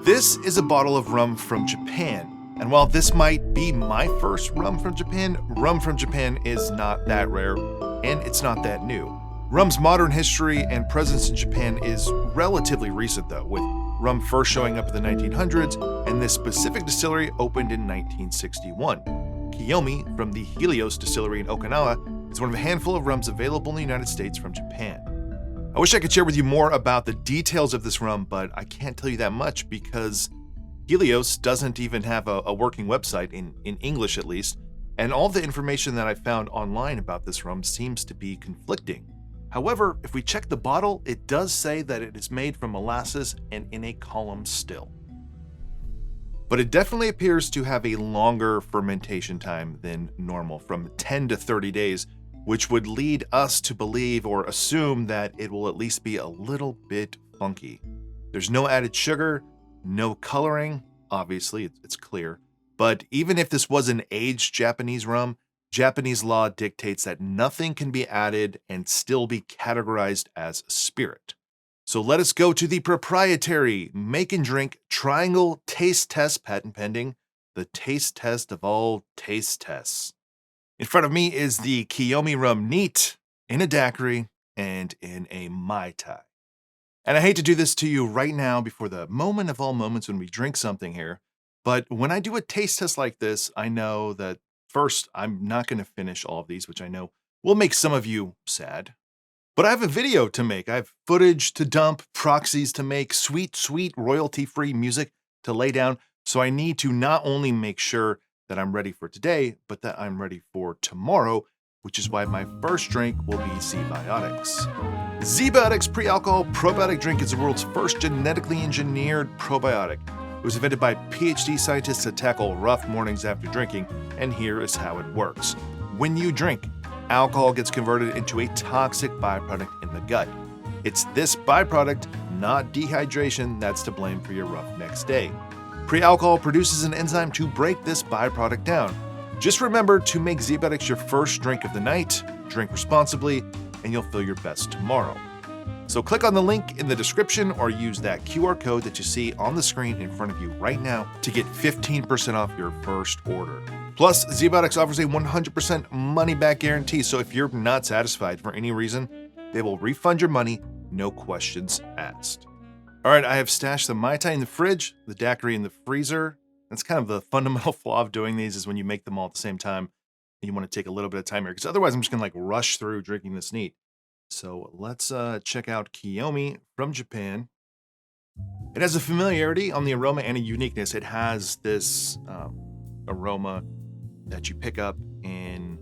This is a bottle of rum from Japan. And while this might be my first rum from Japan is not that rare, and it's not that new. Rum's modern history and presence in Japan is relatively recent though, with rum first showing up in the 1900s, and this specific distillery opened in 1961. Kiyomi from the Helios distillery in Okinawa is one of a handful of rums available in the United States from Japan. I wish I could share with you more about the details of this rum, but I can't tell you that much because Helios doesn't even have a working website, in English at least, and all the information that I found online about this rum seems to be conflicting. However, if we check the bottle, it does say that it is made from molasses and in a column still. But it definitely appears to have a longer fermentation time than normal, from 10 to 30 days, which would lead us to believe or assume that it will at least be a little bit funky. There's no added sugar, no coloring, obviously it's clear, but even if this was an aged Japanese rum, Japanese law dictates that nothing can be added and still be categorized as a spirit. So let us go to the proprietary Make and Drink Triangle Taste Test, patent pending, the taste test of all taste tests. In front of me is the Kiyomi Rum neat in a Daquiri and in a Mai Tai. And I hate to do this to you right now before the moment of all moments when we drink something here, but when I do a taste test like this, I know that first, I'm not going to finish all of these, which I know will make some of you sad. But I have a video to make. I have footage to dump, proxies to make, sweet royalty-free music to lay down. So I need to not only make sure that I'm ready for today, but that I'm ready for tomorrow, which is why my first drink will be ZBiotics. ZBiotics pre-alcohol probiotic drink is the world's first genetically engineered probiotic. It was invented by PhD scientists to tackle rough mornings after drinking, and here is how it works. When you drink, alcohol gets converted into a toxic byproduct in the gut. It's this byproduct, not dehydration, that's to blame for your rough next day. Pre-alcohol produces an enzyme to break this byproduct down. Just remember to make ZBiotics your first drink of the night, drink responsibly, and you'll feel your best tomorrow. So click on the link in the description or use that QR code that you see on the screen in front of you right now to get 15% off your first order. Plus, ZBiotics offers a 100% money-back guarantee, so if you're not satisfied for any reason, they will refund your money, no questions asked. All right, I have stashed the Mai Tai in the fridge, the Daquiri in the freezer. That's kind of the fundamental flaw of doing these is when you make them all at the same time, and you want to take a little bit of time here, because otherwise I'm just going to rush through drinking this neat. So let's check out Kiyomi from Japan. It has a familiarity on the aroma and a uniqueness. It has this aroma that you pick up in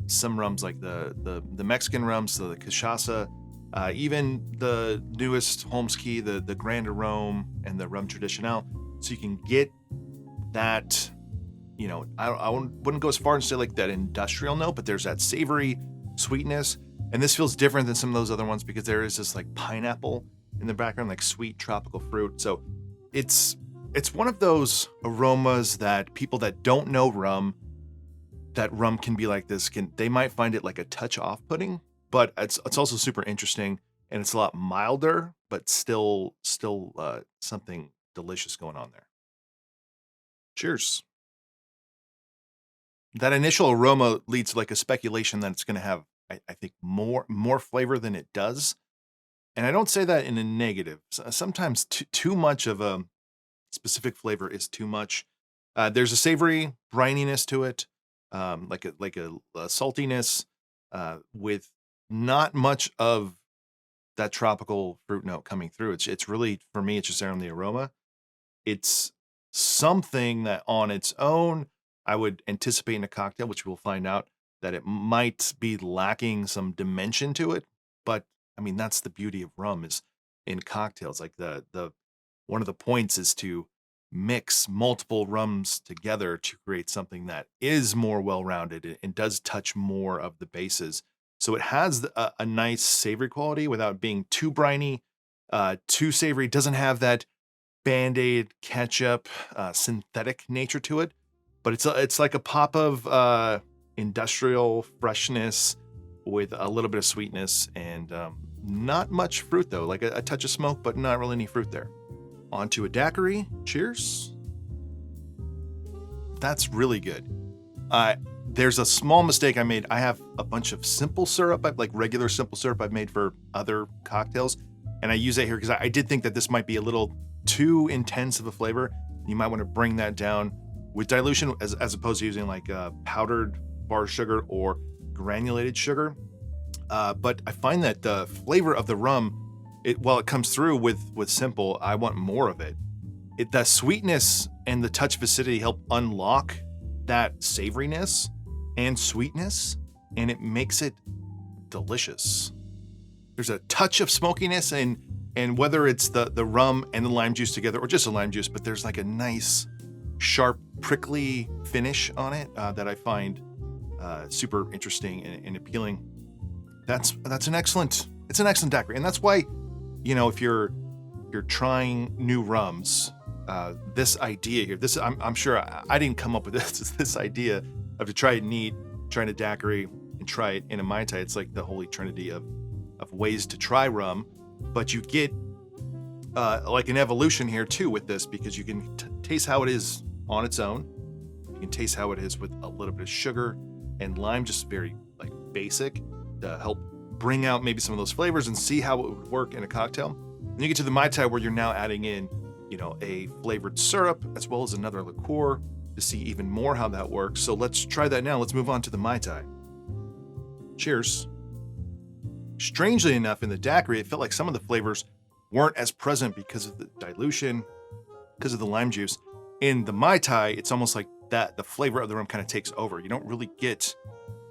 some rums like the Mexican rums, so the cachaça, even the newest Holmes Key, the Grand Arome and the Rum Tradicional. So you can get that, I wouldn't go as far and say like that industrial note, but there's that savory sweetness. And this feels different than some of those other ones because there is this like pineapple in the background, like sweet tropical fruit. So it's one of those aromas that people that don't know rum, that rum can be like this, they might find it like a touch off-putting, but it's also super interesting and it's a lot milder, but still something delicious going on there. Cheers. That initial aroma leads to like a speculation that it's going to have, I think, more flavor than it does. And I don't say that in a negative. Sometimes too much of a specific flavor is too much. There's a savory brininess to it, like a saltiness, with not much of that tropical fruit note coming through. It's really, for me, it's just there on the aroma. It's something that on its own, I would anticipate in a cocktail, which we'll find out, that it might be lacking some dimension to it. But I mean, that's the beauty of rum is in cocktails. Like the one of the points is to mix multiple rums together to create something that is more well-rounded and does touch more of the bases. So it has a nice savory quality without being too briny, too savory. It doesn't have that Band-Aid ketchup synthetic nature to it, but it's like a pop of industrial freshness with a little bit of sweetness and not much fruit though, like a touch of smoke, but not really any fruit there. onto a daiquiri. Cheers. That's really good. There's a small mistake I made. I have a bunch of simple syrup, like regular simple syrup I've made for other cocktails, and I use that here because I did think that this might be a little too intense of a flavor. You might want to bring that down with dilution as opposed to using like powdered bar sugar or granulated sugar. But I find that the flavor of the rum, while it comes through with simple, I want more of it. The sweetness and the touch of acidity help unlock that savoriness and sweetness, and it makes it delicious. There's a touch of smokiness, and whether it's the rum and the lime juice together or just a lime juice, but there's like a nice, sharp, prickly finish on it that I find super interesting and appealing. It's an excellent daiquiri, and that's why, if you're trying new rums, this idea here, I'm sure I didn't come up with this idea of to try it neat, trying a daiquiri and try it in a Mai Tai. It's like the holy trinity of ways to try rum, but you get like an evolution here too with this, because you can taste how it is on its own. You can taste how it is with a little bit of sugar and lime, just very like basic, to help bring out maybe some of those flavors and see how it would work in a cocktail. And you get to the Mai Tai where you're now adding in, a flavored syrup as well as another liqueur to see even more how that works. So let's try that now. Let's move on to the Mai Tai. Cheers. Strangely enough, in the daiquiri, it felt like some of the flavors weren't as present because of the dilution, because of the lime juice. In the Mai Tai, it's almost like that the flavor of the rum kind of takes over. You don't really get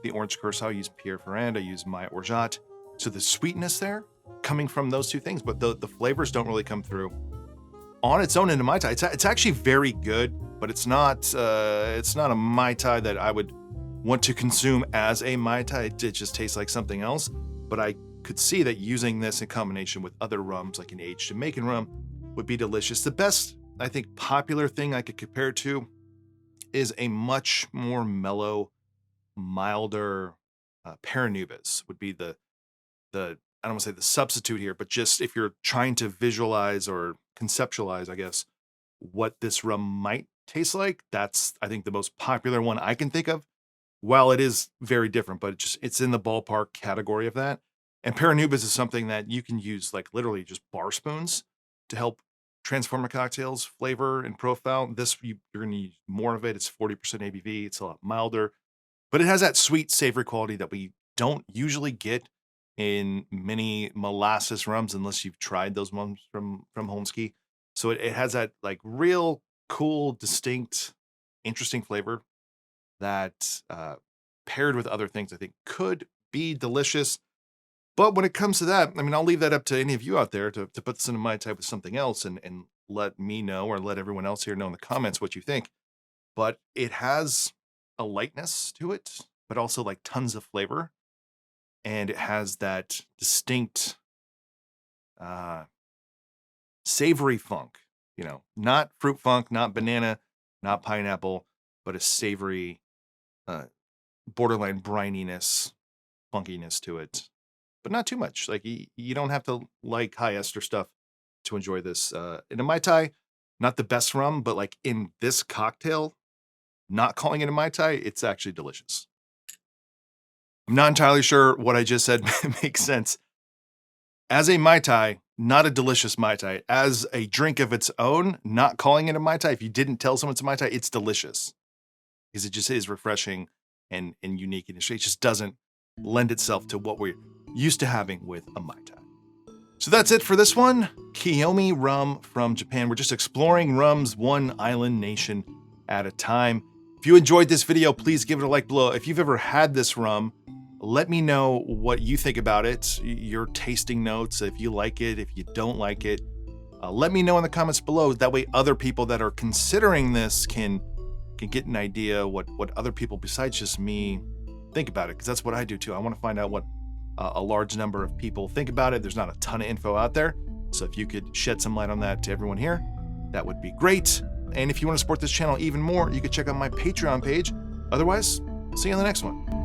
the orange curacao. I use Pierre Ferrand, I use Mai Orgeat. So the sweetness there coming from those two things, but the flavors don't really come through on its own in a Mai Tai. It's actually very good, but it's not a Mai Tai that I would want to consume as a Mai Tai. It just tastes like something else. But I could see that using this in combination with other rums, like an aged Jamaican rum, would be delicious. The best, I think, popular thing I could compare it to is a much more mellow, milder Paranubis would be the I don't want to say the substitute here, but just if you're trying to visualize or conceptualize, I guess, what this rum might taste like, that's, I think, the most popular one I can think of. While it is very different, but it's in the ballpark category of that. And Paranubis is something that you can use like literally just bar spoons to help transform a cocktail's flavor and profile. This, you're going to use more of it. It's 40% ABV. It's a lot milder, but it has that sweet, savory quality that we don't usually get in many molasses rums unless you've tried those ones from Holmesky. So it has that like real cool, distinct, interesting flavor that paired with other things I think could be delicious. But when it comes to that, I mean, I'll leave that up to any of you out there to put this in a Mai Tai with something else and let me know, or let everyone else here know in the comments what you think. But it has a lightness to it, but also like tons of flavor. And it has that distinct savory funk, not fruit funk, not banana, not pineapple, but a savory, borderline brininess, funkiness to it, but not too much. Like you don't have to like high ester stuff to enjoy this. In a Mai Tai, not the best rum, but like in this cocktail, not calling it a Mai Tai, it's actually delicious. I'm not entirely sure what I just said makes sense. As a Mai Tai, not a delicious Mai Tai. As a drink of its own, not calling it a Mai Tai. If you didn't tell someone it's a Mai Tai, it's delicious. Because it just is refreshing and unique. And it just doesn't lend itself to what we're used to having with a Mai Tai. So that's it for this one. Kiyomi Rum from Japan. We're just exploring rums one island nation at a time. If you enjoyed this video, please give it a like below. If you've ever had this rum, let me know what you think about it, your tasting notes, if you like it, if you don't like it. Let me know in the comments below. That way other people that are considering this can get an idea what other people besides just me think about it, because that's what I do too. I want to find out what a large number of people think about it. There's not a ton of info out there. So if you could shed some light on that to everyone here, that would be great. And if you want to support this channel even more, you can check out my Patreon page. Otherwise, see you on the next one.